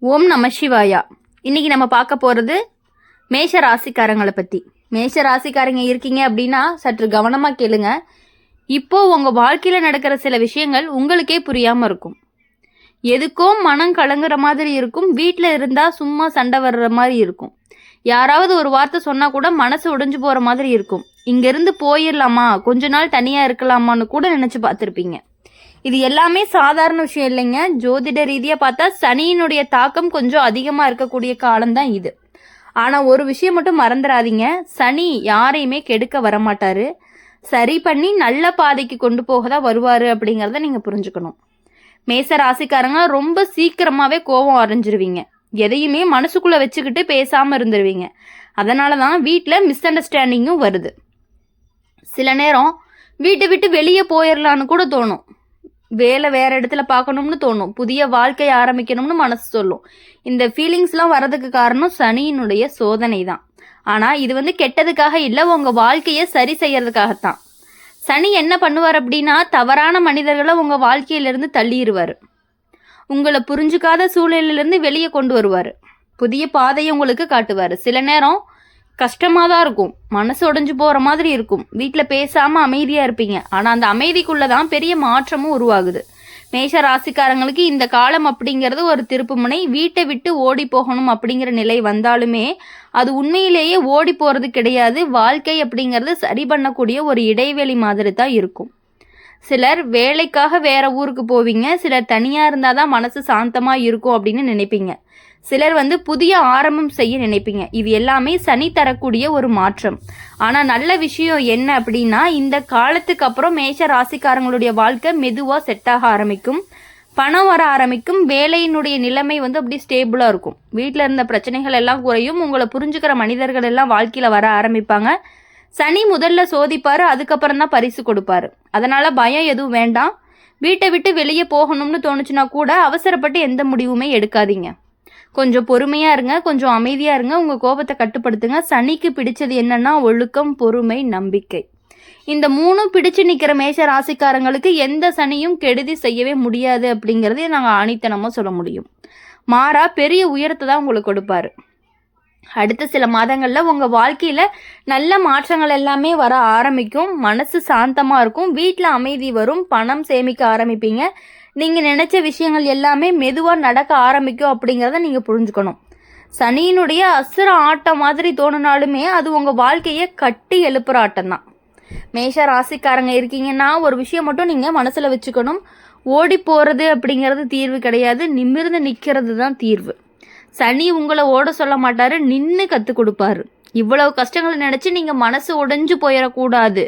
ஓம் நம சிவாயா. இன்னைக்கு நம்ம பார்க்க போகிறது மேஷ ராசிக்காரங்களை பற்றி. மேஷ ராசிக்காரங்க இருக்கீங்க அப்படின்னா சற்று கவனமாக கேளுங்க. இப்போ உங்கள் வாழ்க்கையில் நடக்கிற சில விஷயங்கள் உங்களுக்கே புரியாமல் இருக்கும். எதுக்கோ மனம் கலங்குற மாதிரி இருக்கும். வீட்டில் இருந்தால் சும்மா சண்டை வர்ற மாதிரி இருக்கும். யாராவது ஒரு வார்த்தை சொன்னால் கூட மனசு உடைஞ்சு போகிற மாதிரி இருக்கும். இங்கேருந்து போயிடலாமா, கொஞ்ச நாள் தனியாக இருக்கலாமான்னு கூட நினச்சி பார்த்துருப்பீங்க. இது எல்லாமே சாதாரண விஷயம் இல்லைங்க. ஜோதிட ரீதியாக பார்த்தா சனியினுடைய தாக்கம் கொஞ்சம் அதிகமாக இருக்கக்கூடிய காலம்தான் இது. ஆனால் ஒரு விஷயம் மட்டும் மறந்துடாதீங்க, சனி யாரையுமே கெடுக்க வரமாட்டாரு. சரி பண்ணி நல்ல பாதைக்கு கொண்டு போக தான் வருவார் அப்படிங்கிறத நீங்கள் புரிஞ்சுக்கணும். மேச ராசிக்காரங்க ரொம்ப சீக்கிரமாகவே கோபம் அடைஞ்சிருவீங்க. எதையுமே மனசுக்குள்ளே வச்சுக்கிட்டு பேசாமல் இருந்துருவீங்க. அதனால தான் வீட்டில் மிஸ் அண்டர்ஸ்டாண்டிங்கும் வருது. சில நேரம் வீட்டை விட்டு வெளியே போயிடலான்னு கூட தோணும். வேலை வேற இடத்துல பார்க்கணும்னு தோணும். புதிய வாழ்க்கை ஆரம்பிக்கணும்னு மனசு சொல்லும். இந்த ஃபீலிங்ஸ்லாம் வர்றதுக்கு காரணம் சனியினுடைய சோதனை தான். ஆனால் இது கெட்டதுக்காக இல்லை, உங்கள் வாழ்க்கையை சரி செய்யறதுக்காகத்தான். சனி என்ன பண்ணுவார் அப்படின்னா, தவறான மனிதர்களை உங்கள் வாழ்க்கையிலிருந்து தள்ளிடுவார். உங்களை புரிஞ்சுக்காத சூழ்நிலையிலேருந்து வெளியே கொண்டு வருவார். புதிய பாதையை உங்களுக்கு காட்டுவார். சில நேரம் கஷ்டமாக தான் இருக்கும், மனசு உடைஞ்சு போகிற மாதிரி இருக்கும். வீட்டில் பேசாமல் அமைதியாக இருப்பீங்க. ஆனால் அந்த அமைதிக்குள்ளே தான் பெரிய மாற்றமும் உருவாகுது. மேஷ ராசிக்காரங்களுக்கு இந்த காலம் அப்படிங்கிறது ஒரு திருப்புமுனை. வீட்டை விட்டு ஓடி போகணும் அப்படிங்கிற நிலை வந்தாலுமே அது உண்மையிலேயே ஓடி போகிறது கிடையாது. வாழ்க்கை அப்படிங்கிறது சரி பண்ணக்கூடிய ஒரு இடைவெளி மாதிரி தான் இருக்கும். சிலர் வேலைக்காக வேற ஊருக்கு போவீங்க. சிலர் தனியாக இருந்தால் தான் மனசு சாந்தமாக இருக்கும் அப்படின்னு நினைப்பீங்க. சிலர் புதிய ஆரம்பம் செய்ய நினைப்பீங்க. இது எல்லாமே சனி தரக்கூடிய ஒரு மாற்றம். ஆனால் நல்ல விஷயம் என்ன அப்படின்னா, இந்த காலத்துக்கு அப்புறம் மேஷ ராசிக்காரங்களுடைய வாழ்க்கை மெதுவாக செட் ஆக ஆரம்பிக்கும். பணம் வர ஆரம்பிக்கும். வேலையினுடைய நிலைமை அப்படி ஸ்டேபிளாக இருக்கும். வீட்டில் இருந்த பிரச்சனைகள் எல்லாம் குறையும். உங்களை புரிஞ்சுக்கிற மனிதர்கள் எல்லாம் வாழ்க்கையில் வர ஆரம்பிப்பாங்க. சனி முதல்ல சோதிப்பார், அதுக்கப்புறம் தான் பரிசு கொடுப்பாரு. அதனால் பயம் எதுவும் வேண்டாம். வீட்டை விட்டு வெளியே போகணும்னு தோணுச்சுன்னா கூட அவசரப்பட்டு எந்த முடிவுமே எடுக்காதீங்க. கொஞ்சம் பொறுமையாக இருங்க, கொஞ்சம் அமைதியாக இருங்க, உங்கள் கோபத்தை கட்டுப்படுத்துங்க. சனிக்கு பிடிச்சது என்னன்னா ஒழுக்கம், பொறுமை, நம்பிக்கை. இந்த மூணும் பிடிச்சு நிற்கிற மேஷ ராசிக்காரங்களுக்கு எந்த சனியும் கெடுதி செய்யவே முடியாது அப்படிங்கிறதே நாங்கள் ஆணித்தனமாக சொல்ல முடியும். மாறா பெரிய உயரத்தை தான் உங்களுக்கு கொடுப்பாரு. அடுத்த சில மாதங்களில் உங்கள் வாழ்க்கையில் நல்ல மாற்றங்கள் எல்லாமே வர ஆரம்பிக்கும். மனசு சாந்தமாக இருக்கும். வீட்டில் அமைதி வரும். பணம் சேமிக்க ஆரம்பிப்பீங்க. நீங்கள் நினச்ச விஷயங்கள் எல்லாமே மெதுவாக நடக்க ஆரம்பிக்கும் அப்படிங்கிறத நீங்கள் புரிஞ்சுக்கணும். சனியினுடைய அசுர ஆட்டம் மாதிரி தோணுனாலுமே அது உங்கள் வாழ்க்கையை கட்டி எழுப்புற ஆட்டம் தான். மேஷ ராசிக்காரங்க இருக்கீங்கன்னா ஒரு விஷயம் மட்டும் நீங்கள் மனசில் வச்சுக்கணும். ஓடி போகிறது அப்படிங்கிறது தீர்வு கிடையாது. நிமிர்ந்து நிற்கிறது தான் தீர்வு. சனி உங்களை ஓட சொல்ல மாட்டார், நின்று கற்றுக் கொடுப்பாரு. இவ்வளவு கஷ்டங்களை நினச்சி நீங்கள் மனசு உடைஞ்சு போயிடக்கூடாது.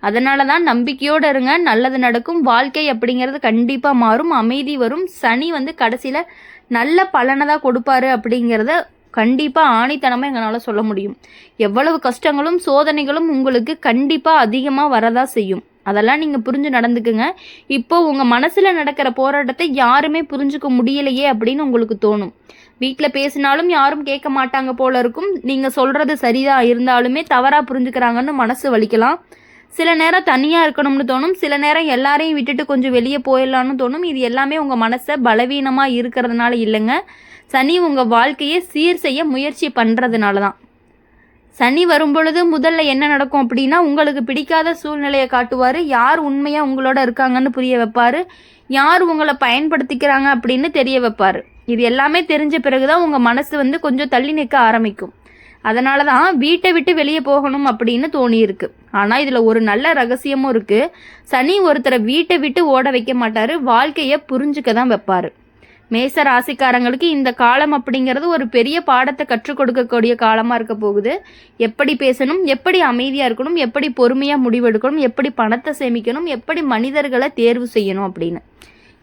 அதனால தான் நம்பிக்கையோடு இருங்க. நல்லது நடக்கும். வாழ்க்கை அப்படிங்கிறது கண்டிப்பாக மாறும். அமைதி வரும். சனி கடைசியில் நல்ல பலனை தான் கொடுப்பாரு அப்படிங்கிறத கண்டிப்பாக ஆணித்தனமாக எங்களால் சொல்ல முடியும். எவ்வளவு கஷ்டங்களும் சோதனைகளும் உங்களுக்கு கண்டிப்பாக அதிகமாக வரதான் செய்யும். அதெல்லாம் நீங்கள் புரிஞ்சு நடந்துக்குங்க. இப்போ உங்கள் மனசில் நடக்கிற போராட்டத்தை யாருமே புரிஞ்சுக்க முடியலையே அப்படின்னு உங்களுக்கு தோணும். வீட்டில் பேசினாலும் யாரும் கேட்க மாட்டாங்க போல இருக்கும். நீங்கள் சொல்கிறது சரியாக இருந்தாலுமே தவறாக புரிஞ்சுக்கிறாங்கன்னு மனசு வலிக்கலாம். சில நேரம் தனியாக இருக்கணும்னு தோணும். சில நேரம் எல்லாரையும் விட்டுட்டு கொஞ்சம் வெளியே போயிடலான்னு தோணும். இது எல்லாமே உங்கள் மனசை பலவீனமாக இருக்கிறதுனால இல்லைங்க. சனி உங்கள் வாழ்க்கையை சீர் செய்ய முயற்சி பண்ணுறதுனால தான். சனி வரும் பொழுது முதல்ல என்ன நடக்கும் அப்படின்னா, உங்களுக்கு பிடிக்காத சூழ்நிலையை காட்டுவார். யார் உண்மையாக உங்களோட இருக்காங்கன்னு புரிய வைப்பார். யார் உங்களை பயன்படுத்திக்கிறாங்க அப்படின்னு தெரிய வைப்பார். இது எல்லாமே தெரிஞ்ச பிறகு தான் உங்கள் மனசு கொஞ்சம் தள்ளி நிற்க ஆரம்பிக்கும். அதனால தான் வீட்டை விட்டு வெளியே போகணும் அப்படின்னு தோணியிருக்கு. ஆனால் இதில் ஒரு நல்ல ரகசியமும் இருக்குது. சனி ஒருத்தரை வீட்டை விட்டு ஓட வைக்க மாட்டார், வாழ்க்கையை புரிஞ்சுக்க தான் வைப்பார். மேச ராசிக்காரங்களுக்கு இந்த காலம் அப்படிங்கிறது ஒரு பெரிய பாடத்தை கற்றுக் கொடுக்கக்கூடிய காலமாக இருக்க போகுது. எப்படி பேசணும், எப்படி அமைதியாக இருக்கணும், எப்படி பொறுமையாக முடிவெடுக்கணும், எப்படி பணத்தை சேமிக்கணும், எப்படி மனிதர்களை தேர்வு செய்யணும் அப்படின்னு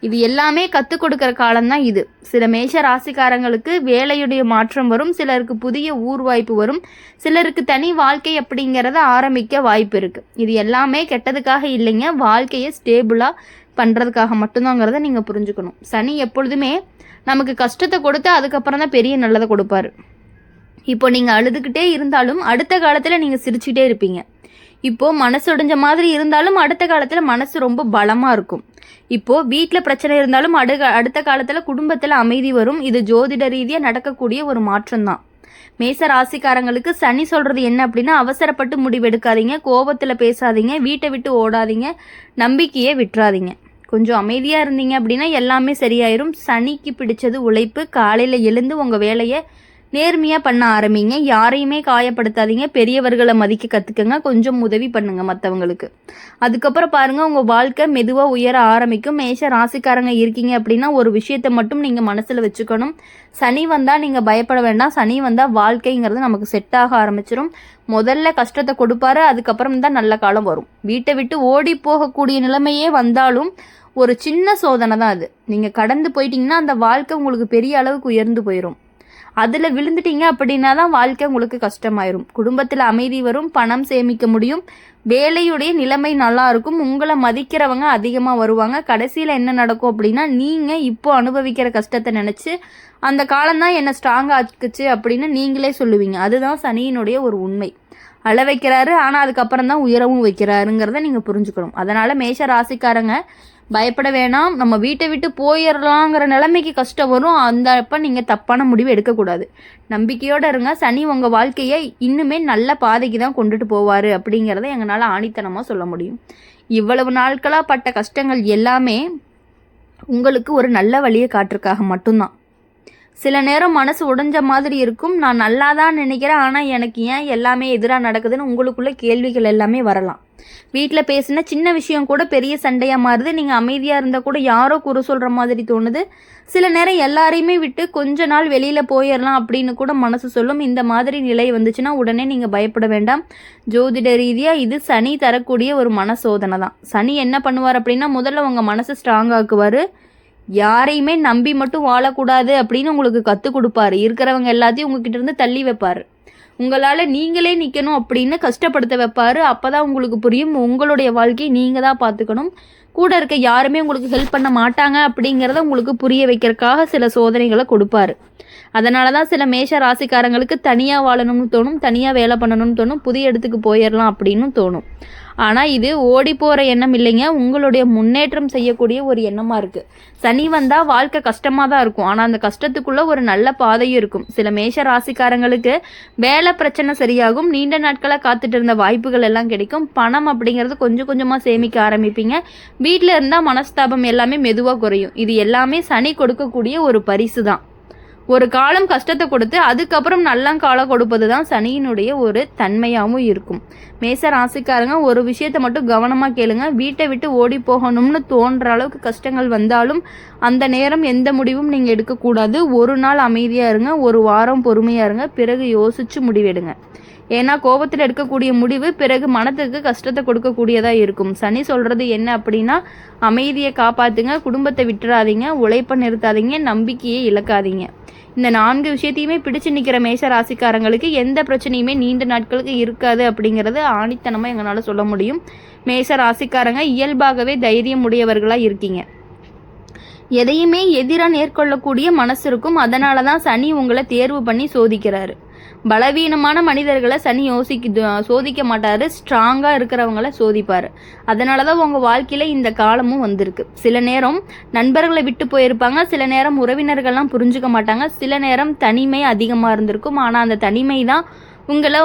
இது எல்லாமே கற்றுக் கொடுக்குற காலம்தான் இது. சில மேஷ ராசிக்காரங்களுக்கு வேலையுடைய மாற்றம் வரும். சிலருக்கு புதிய ஊர் வாய்ப்பு வரும். சிலருக்கு தனி வாழ்க்கை அப்படிங்கிறத ஆரம்பிக்க வாய்ப்பு இருக்குது. இது எல்லாமே கெட்டதுக்காக இல்லைங்க, வாழ்க்கையை ஸ்டேபிளாக பண்ணுறதுக்காக மட்டும்தாங்கிறத நீங்கள் புரிஞ்சுக்கணும். சனி எப்பொழுதுமே நமக்கு கஷ்டத்தை கொடுத்து அதுக்கப்புறம் தான் பெரிய நல்லதை கொடுப்பாரு. இப்போ நீங்கள் அழுதுகிட்டே இருந்தாலும் அடுத்த காலத்தில் நீங்கள் சிரிச்சுட்டே இருப்பீங்க. இப்போது மனசு உடைஞ்ச மாதிரி இருந்தாலும் அடுத்த காலத்தில் மனசு ரொம்ப பலமாக இருக்கும். இப்போது வீட்டில் பிரச்சனை இருந்தாலும் அடுத்த காலத்தில் குடும்பத்தில் அமைதி வரும். இது ஜோதிட ரீதியாக நடக்கக்கூடிய ஒரு மாற்றம் தான். மேச ராசிக்காரங்களுக்கு சனி சொல்கிறது என்ன அப்படின்னா, அவசரப்பட்டு முடிவெடுக்காதீங்க, கோபத்தில் பேசாதீங்க, வீட்டை விட்டு ஓடாதீங்க, நம்பிக்கையை விட்டுறாதீங்க. கொஞ்சம் அமைதியாக இருந்தீங்க அப்படின்னா எல்லாமே சரியாயிரும். சனிக்கு பிடிச்சது உழைப்பு. காலையில் எழுந்து உங்கள் வேலையை நேர்மையாக பண்ண ஆரம்பிங்க. யாரையுமே காயப்படுத்தாதீங்க. பெரியவர்களை மதிக்க கற்றுக்குங்க. கொஞ்சம் உதவி பண்ணுங்க மற்றவங்களுக்கு. அதுக்கப்புறம் பாருங்கள், உங்கள் வாழ்க்கை மெதுவாக உயர ஆரம்பிக்கும். மேஷ ராசிக்காரங்க இருக்கீங்க அப்படின்னா ஒரு விஷயத்தை மட்டும் நீங்கள் மனசில் வச்சுக்கணும். சனி வந்தால் நீங்கள் பயப்பட வேண்டாம். சனி வந்தால் வாழ்க்கைங்கிறது நமக்கு செட் ஆக ஆரம்பிச்சிடும். முதல்ல கஷ்டத்தை கொடுப்பாரு, அதுக்கப்புறம் தான் நல்ல காலம் வரும். வீட்டை விட்டு ஓடி போகக்கூடிய நிலைமையே வந்தாலும் ஒரு சின்ன சோதனை தான் அது. நீங்கள் கடந்து போயிட்டீங்கன்னா அந்த வாழ்க்கை உங்களுக்கு பெரிய அளவுக்கு உயர்ந்து போயிடும். அதில் விழுந்துட்டீங்க அப்படின்னா தான் வாழ்க்கை உங்களுக்கு கஷ்டமாயிரும். குடும்பத்தில் அமைதி வரும், பணம் சேமிக்க முடியும், வேலையுடைய நிலைமை நல்லா இருக்கும், உங்களை மதிக்கிறவங்க அதிகமாக வருவாங்க. கடைசியில் என்ன நடக்கும் அப்படின்னா, நீங்கள் இப்போ அனுபவிக்கிற கஷ்டத்தை நினச்சி அந்த காலம்தான் என்னை ஸ்ட்ராங் ஆக்குச்சு அப்படின்னு நீங்களே சொல்லுவீங்க. அதுதான் சனியினுடைய ஒரு உண்மை. அழ வைக்கிறாரு, ஆனால் அதுக்கப்புறம் தான் உயரவும் வைக்கிறாருங்கிறத நீங்கள் புரிஞ்சுக்கணும். அதனால் மேஷ ராசிக்காரங்க பயப்பட வேணாம். நம்ம வீட்டை விட்டு போயிடலாங்கிற நிலைமைக்கு கஷ்டம் வரும். அந்த அப்போ நீங்கள் தப்பான முடிவு எடுக்கக்கூடாது. நம்பிக்கையோடு இருங்க. சனி உங்கள் வாழ்க்கையை இன்னுமே நல்ல பாதைக்கு தான் கொண்டுட்டு போவார் அப்படிங்கிறத எங்களால் ஆணித்தனமாக சொல்ல முடியும். இவ்வளவு நாட்களாக பட்ட கஷ்டங்கள் எல்லாமே உங்களுக்கு ஒரு நல்ல வழியை காட்டுறதுக்காக மட்டும்தான். சில நேரம் மனசு உடைஞ்ச மாதிரி இருக்கும். நான் நல்லா தான் நினைக்கிறேன், ஆனால் எனக்கு ஏன் எல்லாமே எதிராக நடக்குதுன்னு உங்களுக்குள்ள கேள்விகள் எல்லாமே வரலாம். வீட்டில் பேசின சின்ன விஷயம் கூட பெரிய சண்டையாக மாறுது. நீங்கள் அமைதியாக இருந்தால் கூட யாரோ குறை சொல்கிற மாதிரி தோணுது. சில நேரம் எல்லாரையுமே விட்டு கொஞ்ச நாள் வெளியில் போயிடலாம் அப்படின்னு கூட மனசு சொல்லும். இந்த மாதிரி நிலை வந்துச்சுன்னா உடனே நீங்கள் பயப்பட வேண்டாம். ஜோதிட ரீதியாக இது சனி தரக்கூடிய ஒரு மன சோதனை தான். சனி என்ன பண்ணுவார் அப்படின்னா, முதல்ல உங்கள் மனசை ஸ்ட்ராங் ஆக்குவார். யாரையுமே நம்பி மட்டும் வாழக்கூடாது அப்படின்னு உங்களுக்கு கற்றுக் கொடுப்பாரு. இருக்கிறவங்க எல்லாத்தையும் உங்ககிட்ட இருந்து தள்ளி வைப்பார். உங்களால் நீங்களே நிற்கணும் அப்படின்னு கஷ்டப்படுத்த வைப்பார். அப்போ தான் உங்களுக்கு புரியும், உங்களுடைய வாழ்க்கையை நீங்கள் தான் பார்த்துக்கணும். கூட இருக்க யாருமே உங்களுக்கு ஹெல்ப் பண்ண மாட்டாங்க அப்படிங்கிறத உங்களுக்கு புரிய வைக்கிறதுக்காக சில சோதனைகளை கொடுப்பாரு. அதனால தான் சில மேஷ ராசிக்காரங்களுக்கு தனியாக வாழணும்னு தோணும், தனியாக வேலை பண்ணணும்னு தோணும், புதிய இடத்துக்கு போயிடலாம் அப்படின்னு தோணும். ஆனால் இது ஓடி போகிற எண்ணம் இல்லைங்க, உங்களுடைய முன்னேற்றம் செய்யக்கூடிய ஒரு எண்ணமாக இருக்குது. சனி வந்தால் வாழ்க்கை கஷ்டமாக தான் இருக்கும், ஆனால் அந்த கஷ்டத்துக்குள்ளே ஒரு நல்ல பாதையும் இருக்கும். சில மேஷ ராசிக்காரங்களுக்கு வேலை பிரச்சனை சரியாகும். நீண்ட நாட்களாக காத்துட்டு இருந்த வாய்ப்புகள் எல்லாம் கிடைக்கும். பணம் அப்படிங்கிறது கொஞ்சம் கொஞ்சமாக சேமிக்க ஆரம்பிப்பீங்க. வீட்டில் இருந்தால் மனஸ்தாபம் எல்லாமே மெதுவாக குறையும். இது எல்லாமே சனி கொடுக்கக்கூடிய ஒரு பரிசு தான். ஒரு காலம் கஷ்டத்தை கொடுத்து அதுக்கப்புறம் நல்ல காலம் கொடுப்பது தான் சனியினுடைய ஒரு தன்மையாகவும் இருக்கும். மேச ராசிக்காரங்க ஒரு விஷயத்தை மட்டும் கவனமாக கேளுங்க. வீட்டை விட்டு ஓடி போகணும்னு தோன்ற அளவுக்கு கஷ்டங்கள் வந்தாலும் அந்த நேரம் எந்த முடிவும் நீங்கள் எடுக்கக்கூடாது. ஒரு நாள் அமைதியாக இருங்க, ஒரு வாரம் பொறுமையாக இருங்க, பிறகு யோசித்து முடிவெடுங்க. ஏன்னா கோபத்தில் எடுக்கக்கூடிய முடிவு பிறகு மனத்துக்கு கஷ்டத்தை கொடுக்கக்கூடியதாக இருக்கும். சனி சொல்கிறது என்ன அப்படின்னா, அமைதியை காப்பாற்றுங்க, குடும்பத்தை விட்டுறாதீங்க, உழைப்பை நிறுத்தாதீங்க, நம்பிக்கையை இழக்காதீங்க. இந்த 4 விஷயத்தையுமே பிடிச்சு நிற்கிற மேஷ ராசிக்காரங்களுக்கு எந்த பிரச்சனையுமே நீண்ட நாட்களுக்கு இருக்காது அப்படிங்கிறது ஆணித்தனமாக எங்களால் சொல்ல முடியும். மேஷ ராசிக்காரங்க இயல்பாகவே தைரியம் உடையவர்களாக இருக்கீங்க. எதையுமே எதிராக நேர்கொள்ளக்கூடிய மனசு இருக்கும். அதனால தான் சனி உங்களை தேர்வு பண்ணி சோதிக்கிறாரு. பலவீனமான மனிதர்களை சனி சோதிக்க மாட்டார், ஸ்ட்ராங்காக இருக்கிறவங்கள சோதிப்பார். அதனால தான் உங்கள் வாழ்க்கையில் இந்த காலமும் வந்திருக்கு. சில நேரம் நண்பர்களை விட்டு போயிருப்பாங்க, சில நேரம் உறவினர்கள்லாம் புரிஞ்சுக்க மாட்டாங்க, சில நேரம் தனிமை அதிகமாக இருந்திருக்கும். ஆனால் அந்த தனிமை தான்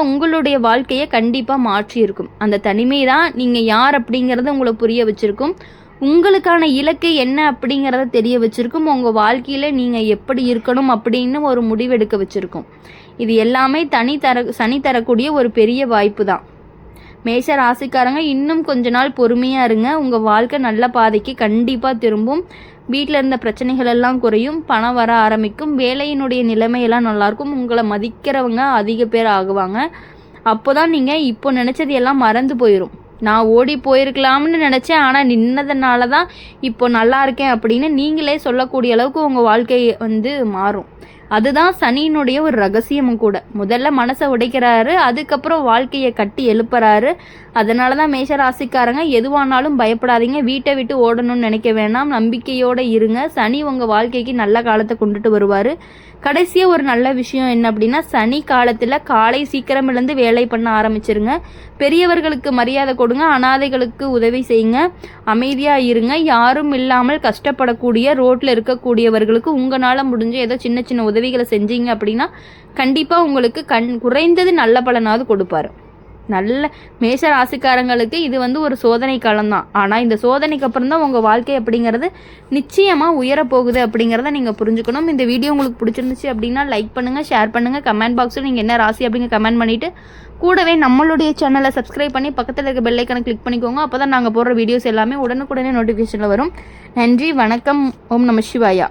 உங்களுடைய வாழ்க்கையை கண்டிப்பாக மாற்றி இருக்கும். அந்த தனிமை தான் நீங்கள் யார் அப்படிங்கிறத உங்களை புரிய வச்சுருக்கும். உங்களுக்கான இலக்கு என்ன அப்படிங்கிறத தெரிய வச்சுருக்கும். உங்கள் வாழ்க்கையில் நீங்கள் எப்படி இருக்கணும் அப்படின்னு ஒரு முடிவெடுக்க வச்சுருக்கும். இது எல்லாமே சனி தரக்கூடிய ஒரு பெரிய வாய்ப்பு தான். மேஷ ராசிக்காரங்க இன்னும் கொஞ்ச நாள் பொறுமையாக இருங்க. உங்கள் வாழ்க்கை நல்ல பாதைக்கு கண்டிப்பாக திரும்பும். வீட்டில் இருந்த பிரச்சனைகள் எல்லாம் குறையும், பணம் வர ஆரம்பிக்கும், வேலையினுடைய நிலைமையெல்லாம் நல்லாயிருக்கும், உங்களை மதிக்கிறவங்க அதிக பேர் ஆகுவாங்க. அப்போ தான் நீங்கள் இப்போ நினச்சது எல்லாம் மறந்து போயிடும். நான் ஓடி போயிருக்கலாம்னு நினச்சேன், ஆனால் நின்னதுனால தான் இப்போ நல்லா இருக்கேன் அப்படின்னு நீங்களே சொல்லக்கூடிய அளவுக்கு உங்கள் வாழ்க்கை மாறும். அதுதான் சனியினுடைய ஒரு ரகசியமும் கூட. முதல்ல மனசை உடைக்கிறாரு, அதுக்கப்புறம் வாழ்க்கையை கட்டி எழுப்புறாரு. அதனால தான் மேஷ ராசிக்காரங்க எதுவானாலும் பயப்படாதீங்க, வீட்டை விட்டு ஓடணும்னு நினைக்க வேணாம், நம்பிக்கையோடு இருங்க. சனி உங்கள் வாழ்க்கைக்கு நல்ல காலத்தை கொண்டுட்டு வருவார். கடைசியாக ஒரு நல்ல விஷயம் என்ன அப்படின்னா, சனி காலத்தில் காலை சீக்கிரம் எழுந்து வேலை பண்ண ஆரம்பிச்சிருங்க. பெரியவர்களுக்கு மரியாதை கொடுங்க, அனாதைகளுக்கு உதவி செய்யுங்க, அமைதியாக இருங்க. யாரும் இல்லாமல் கஷ்டப்படக்கூடிய ரோட்டில் இருக்கக்கூடியவர்களுக்கு உங்களால் முடிஞ்ச ஏதோ சின்ன சின்ன உதவிகளை செஞ்சீங்க அப்படின்னா கண்டிப்பாக உங்களுக்கு குறைந்தது நல்ல பலனாவது கொடுப்பாரு. நல்ல மேஷ ராசிக்காரங்களுக்கு இது ஒரு சோதனை காலம்தான். ஆனால் இந்த சோதனைக்கு அப்புறம் தான் உங்கள் வாழ்க்கை அப்படிங்கிறது நிச்சயமாக உயரப்போகுது அப்படிங்கிறத நீங்கள் புரிஞ்சுக்கணும். இந்த வீடியோ உங்களுக்கு பிடிச்சிருந்துச்சு அப்படின்னா லைக் பண்ணுங்கள், ஷேர் பண்ணுங்கள், கமெண்ட் பாக்ஸில் நீங்கள் என்ன ராசி அப்படிங்கிற கமெண்ட் பண்ணிவிட்டு கூடவே நம்மளுடைய சேனலை சப்ஸ்கிரைப் பண்ணி பக்கத்தில் இருக்க பெல் ஐக்கனை கிளிக் பண்ணிக்கோங்க. அப்போ தான் நாங்கள் போடுற வீடியோஸ் எல்லாமே உடனுக்குடனே நோட்டிஃபிகேஷனில் வரும். நன்றி, வணக்கம், ஓம் நம சிவாயா.